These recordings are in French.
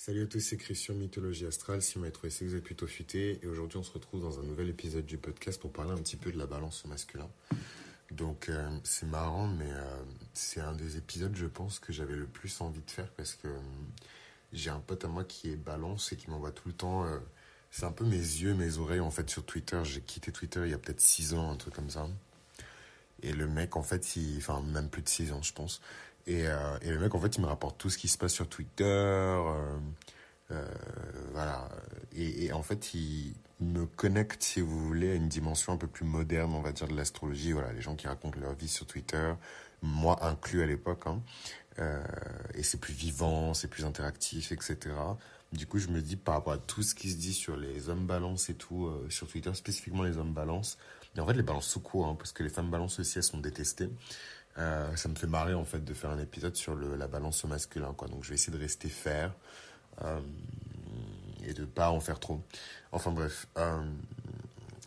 Salut à tous, c'est Christian Mythologie Astrale. Si vous m'avez trouvé, c'est que vous êtes plutôt futé. Et aujourd'hui, on se retrouve dans un nouvel épisode du podcast pour parler un petit peu de la balance au masculin. Donc, c'est marrant, mais c'est un des épisodes, je pense, que j'avais le plus envie de faire parce que j'ai un pote à moi qui est balance et qui m'envoie tout le temps. C'est un peu mes yeux, mes oreilles, en fait, sur Twitter. J'ai quitté Twitter il y a peut-être 6 ans, un truc comme ça. Et le mec, en fait, enfin, même plus de 6 ans, je pense. Et le mec, en fait, il me rapporte tout ce qui se passe sur Twitter. Voilà. Et en fait, il me connecte, si vous voulez, à une dimension un peu plus moderne, on va dire, de l'astrologie. Voilà, les gens qui racontent leur vie sur Twitter, moi inclus à l'époque. Hein. Et c'est plus vivant, c'est plus interactif, etc. Du coup, je me dis, par rapport à tout ce qui se dit sur les hommes balance et tout, sur Twitter, spécifiquement les hommes balance, et en fait, les balances sous court, hein, parce que les femmes balance aussi, elles sont détestées. Ça me fait marrer, en fait, de faire un épisode sur la balance au masculin, quoi. Donc, je vais essayer de rester fair euh, et de pas en faire trop. Enfin, bref.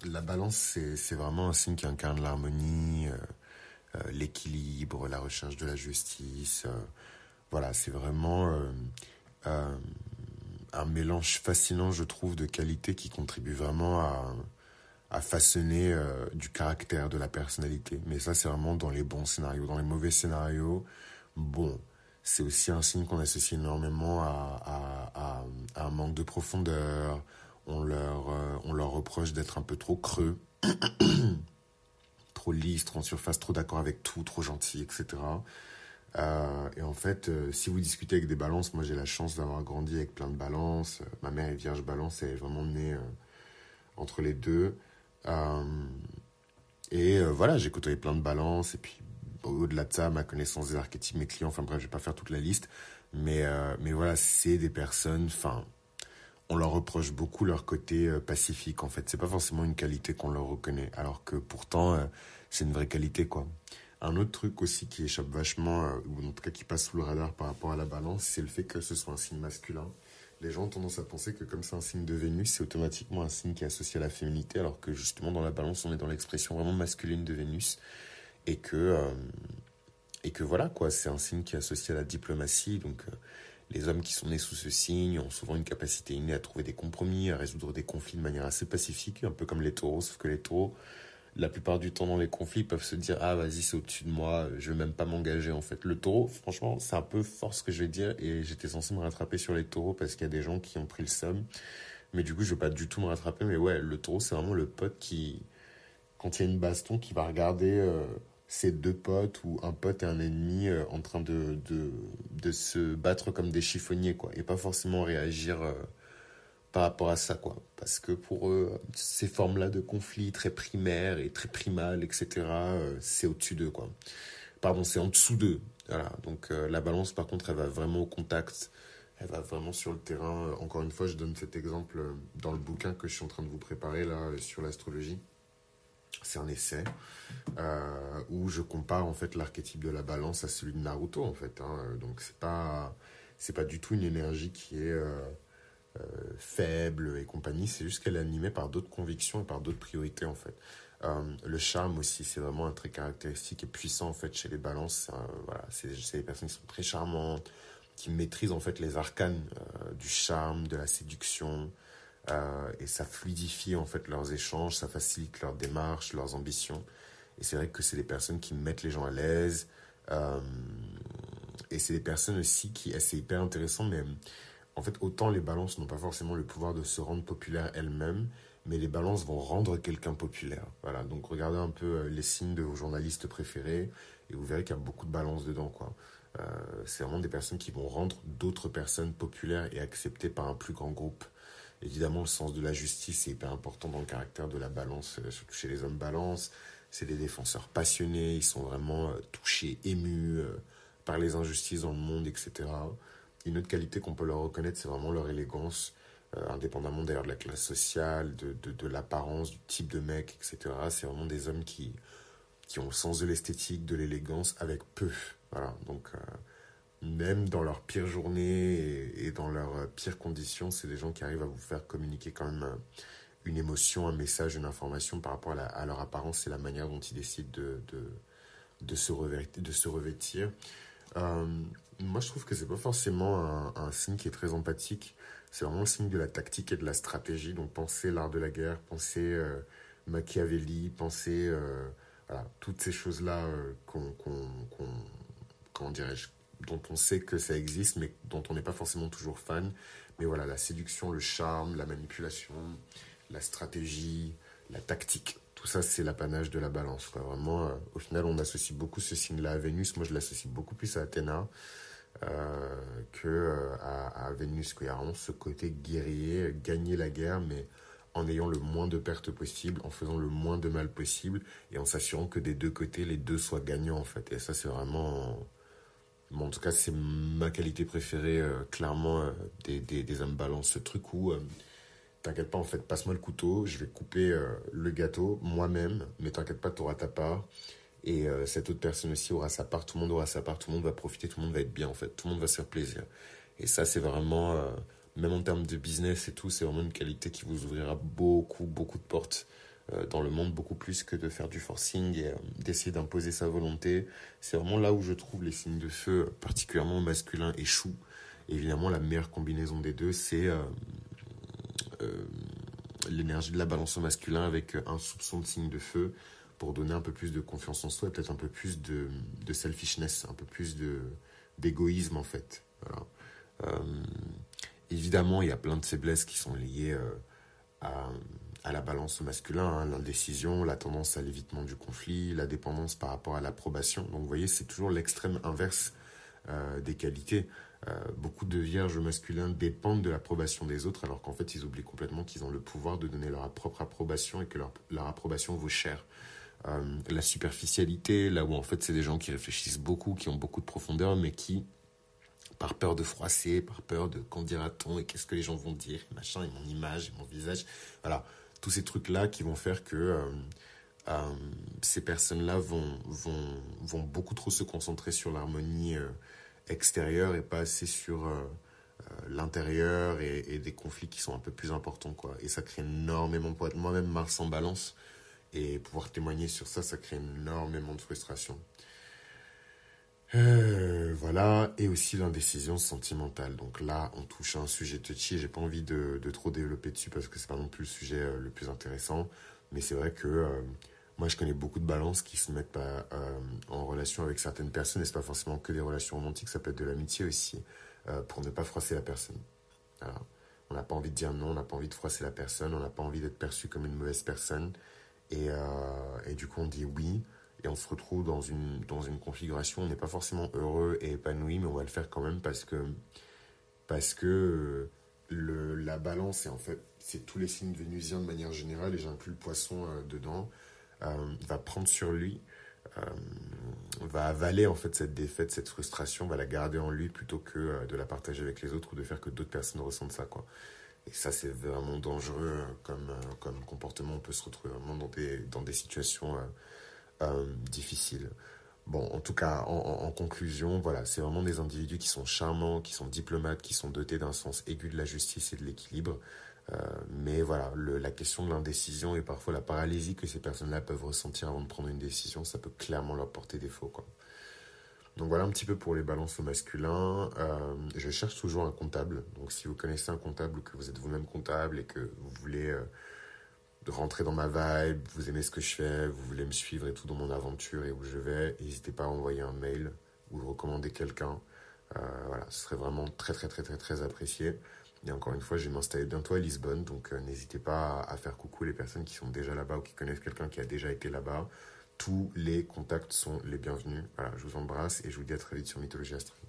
La balance, c'est vraiment un signe qui incarne l'harmonie, l'équilibre, la recherche de la justice. Voilà, c'est vraiment euh, un mélange fascinant, je trouve, de qualités qui contribue vraiment à façonner du caractère, de la personnalité. Mais ça, c'est vraiment dans les bons scénarios. Dans les mauvais scénarios, bon, c'est aussi un signe qu'on associe énormément à un manque de profondeur. On leur reproche d'être un peu trop creux, trop lisse, trop en surface, trop d'accord avec tout, trop gentil, etc. Et en fait, si vous discutez avec des balances, moi j'ai la chance d'avoir grandi avec plein de balances. Ma mère est vierge balance, elle est vraiment née entre les deux. Euh, voilà, j'ai côtoyé plein de balances. Et puis, au-delà de ça, ma connaissance des archétypes, mes clients, enfin bref, je vais pas faire toute la liste. Mais voilà, c'est des personnes, enfin, on leur reproche beaucoup leur côté pacifique, en fait. C'est pas forcément une qualité qu'on leur reconnaît, alors que pourtant, c'est une vraie qualité, quoi. Un autre truc aussi qui échappe vachement, ou en tout cas qui passe sous le radar par rapport à la balance, c'est le fait que ce soit un signe masculin. Les gens ont tendance à penser que comme c'est un signe de Vénus, c'est automatiquement un signe qui est associé à la féminité, alors que justement dans la balance, on est dans l'expression vraiment masculine de Vénus, et que, euh, et que voilà, quoi, c'est un signe qui est associé à la diplomatie, donc les hommes qui sont nés sous ce signe ont souvent une capacité innée à trouver des compromis, à résoudre des conflits de manière assez pacifique, un peu comme les taureaux, sauf que les taureaux, la plupart du temps dans les conflits, peuvent se dire ah vas-y c'est au-dessus de moi, je vais même pas m'engager en fait. Le taureau, franchement, c'est un peu fort ce que je vais dire et j'étais censé me rattraper sur les taureaux parce qu'il y a des gens qui ont pris le somme. Mais du coup, je vais pas du tout me rattraper. Mais ouais, le taureau, c'est vraiment le pote qui, quand il y a une baston, qui va regarder ses deux potes ou un pote et un ennemi en train de se battre comme des chiffonniers, quoi. Et pas forcément réagir par rapport à ça, quoi. Parce que pour eux, ces formes-là de conflit très primaires et très primales, etc., c'est au-dessus d'eux, quoi. Pardon, c'est en dessous d'eux. Voilà. Donc la balance, par contre, elle va vraiment au contact. Elle va vraiment sur le terrain. Encore une fois, je donne cet exemple dans le bouquin que je suis en train de vous préparer, là, sur l'astrologie. C'est un essai où je compare, en fait, l'archétype de la balance à celui de Naruto, en fait. Hein. Donc, c'est pas du tout une énergie qui est faible et compagnie, c'est juste qu'elle est animée par d'autres convictions et par d'autres priorités en fait. Le charme aussi, c'est vraiment un trait caractéristique et puissant en fait chez les balances. Voilà, c'est des personnes qui sont très charmantes, qui maîtrisent en fait les arcanes du charme, de la séduction, et ça fluidifie en fait leurs échanges, ça facilite leurs démarches, leurs ambitions. Et c'est vrai que c'est des personnes qui mettent les gens à l'aise. Euh, et c'est des personnes aussi qui, c'est hyper intéressant, mais en fait, autant les balances n'ont pas forcément le pouvoir de se rendre populaires elles-mêmes, mais les balances vont rendre quelqu'un populaire. Voilà, donc regardez un peu les signes de vos journalistes préférés et vous verrez qu'il y a beaucoup de balances dedans, quoi. C'est vraiment des personnes qui vont rendre d'autres personnes populaires et acceptées par un plus grand groupe. Évidemment, le sens de la justice est hyper important dans le caractère de la balance, surtout chez les hommes balance. C'est des défenseurs passionnés, ils sont vraiment touchés, émus par les injustices dans le monde, etc. Une autre qualité qu'on peut leur reconnaître, c'est vraiment leur élégance, indépendamment d'ailleurs de la classe sociale, de l'apparence, du type de mec, etc. C'est vraiment des hommes qui ont le sens de l'esthétique, de l'élégance, avec peu. Voilà, donc même dans leurs pires journées et dans leurs pires conditions, c'est des gens qui arrivent à vous faire communiquer quand même une émotion, un message, une information par rapport à leur apparence et la manière dont ils décident de se revêtir. Euh, Moi, je trouve que c'est pas forcément un signe qui est très empathique. C'est vraiment le signe de la tactique et de la stratégie. Donc, pensez l'art de la guerre, pensez Machiavelli, pensez voilà, toutes ces choses-là comment dirais-je, dont on sait que ça existe, mais dont on n'est pas forcément toujours fan. Mais voilà, la séduction, le charme, la manipulation, la stratégie, la tactique. Tout ça, c'est l'apanage de la balance, quoi. Vraiment, au final, on associe beaucoup ce signe-là à Vénus. Moi, je l'associe beaucoup plus à Athéna à Vénus, quoi. Il y a vraiment ce côté guerrier, gagner la guerre, mais en ayant le moins de pertes possible, en faisant le moins de mal possible, et en s'assurant que des deux côtés, les deux soient gagnants, en fait. Et ça, c'est vraiment... Bon, en tout cas, c'est ma qualité préférée, clairement, des hommes balance. Ce truc où, t'inquiète pas, en fait, passe-moi le couteau, je vais couper le gâteau moi-même, mais t'inquiète pas, t'auras ta part. Et cette autre personne aussi aura sa part, tout le monde aura sa part, tout le monde va profiter, tout le monde va être bien en fait, tout le monde va se faire plaisir. Et ça, c'est vraiment, même en termes de business et tout, c'est vraiment une qualité qui vous ouvrira beaucoup, beaucoup de portes dans le monde, beaucoup plus que de faire du forcing et d'essayer d'imposer sa volonté. C'est vraiment là où je trouve les signes de feu, particulièrement masculins, échouent. Et évidemment, la meilleure combinaison des deux, c'est euh, l'énergie de la balance au masculin avec un soupçon de signe de feu pour donner un peu plus de confiance en soi et peut-être un peu plus de selfishness, un peu plus d'égoïsme en fait. Voilà. Euh, Évidemment, il y a plein de faiblesses qui sont liées à, à la balance au masculin, hein, l'indécision, la tendance à l'évitement du conflit, la dépendance par rapport à l'approbation. Donc vous voyez, c'est toujours l'extrême inverse des qualités. Beaucoup de vierges masculins dépendent de l'approbation des autres, alors qu'en fait, ils oublient complètement qu'ils ont le pouvoir de donner leur propre approbation et que leur approbation vaut cher. La superficialité, là où en fait, c'est des gens qui réfléchissent beaucoup, qui ont beaucoup de profondeur, mais qui, par peur de froisser, par peur de qu'en dira-t-on et qu'est-ce que les gens vont dire, et machin, et mon image, et mon visage, voilà, tous ces trucs-là qui vont faire que ces personnes-là vont beaucoup trop se concentrer sur l'harmonie extérieure et pas assez sur l'intérieur et des conflits qui sont un peu plus importants, quoi. Et ça crée énormément, pour être moi-même Mars en balance et pouvoir témoigner sur ça, ça crée énormément de frustration. Voilà, et aussi l'indécision sentimentale. Donc là, on touche à un sujet touchy. J'ai pas envie de trop développer dessus parce que c'est pas non plus le sujet le plus intéressant. Mais c'est vrai que moi, je connais beaucoup de balances qui se mettent pas, en relation avec certaines personnes. Et c'est pas forcément que des relations romantiques, ça peut être de l'amitié aussi, pour ne pas froisser la personne. Voilà. On n'a pas envie de dire non, on n'a pas envie de froisser la personne, on n'a pas envie d'être perçu comme une mauvaise personne. Et du coup, on dit oui. Et on se retrouve dans une configuration où on n'est pas forcément heureux et épanoui, mais on va le faire quand même parce que la balance, et en fait, c'est tous les signes vénusiens de manière générale, et j'inclus le poisson dedans, va prendre sur lui, euh, va avaler en fait cette défaite, cette frustration, va la garder en lui plutôt que de la partager avec les autres ou de faire que d'autres personnes ressentent ça, quoi. Et ça, c'est vraiment dangereux comme comportement. On peut se retrouver vraiment dans des situations difficiles. Bon, en tout cas, en conclusion, voilà, c'est vraiment des individus qui sont charmants, qui sont diplomates, qui sont dotés d'un sens aigu de la justice et de l'équilibre. Mais voilà, la question de l'indécision et parfois la paralysie que ces personnes-là peuvent ressentir avant de prendre une décision, ça peut clairement leur porter défaut, quoi. Donc voilà un petit peu pour les balances au masculin. Je cherche toujours un comptable. Donc si vous connaissez un comptable ou que vous êtes vous-même comptable et que vous voulez rentrer dans ma vibe, vous aimez ce que je fais, vous voulez me suivre et tout dans mon aventure et où je vais, n'hésitez pas à envoyer un mail ou recommander quelqu'un. Voilà, ce serait vraiment très très très très très apprécié. Et encore une fois, je vais m'installer bientôt à Lisbonne, donc n'hésitez pas à faire coucou les personnes qui sont déjà là-bas ou qui connaissent quelqu'un qui a déjà été là-bas. Tous les contacts sont les bienvenus. Voilà, je vous embrasse et je vous dis à très vite sur Mythologie Astral.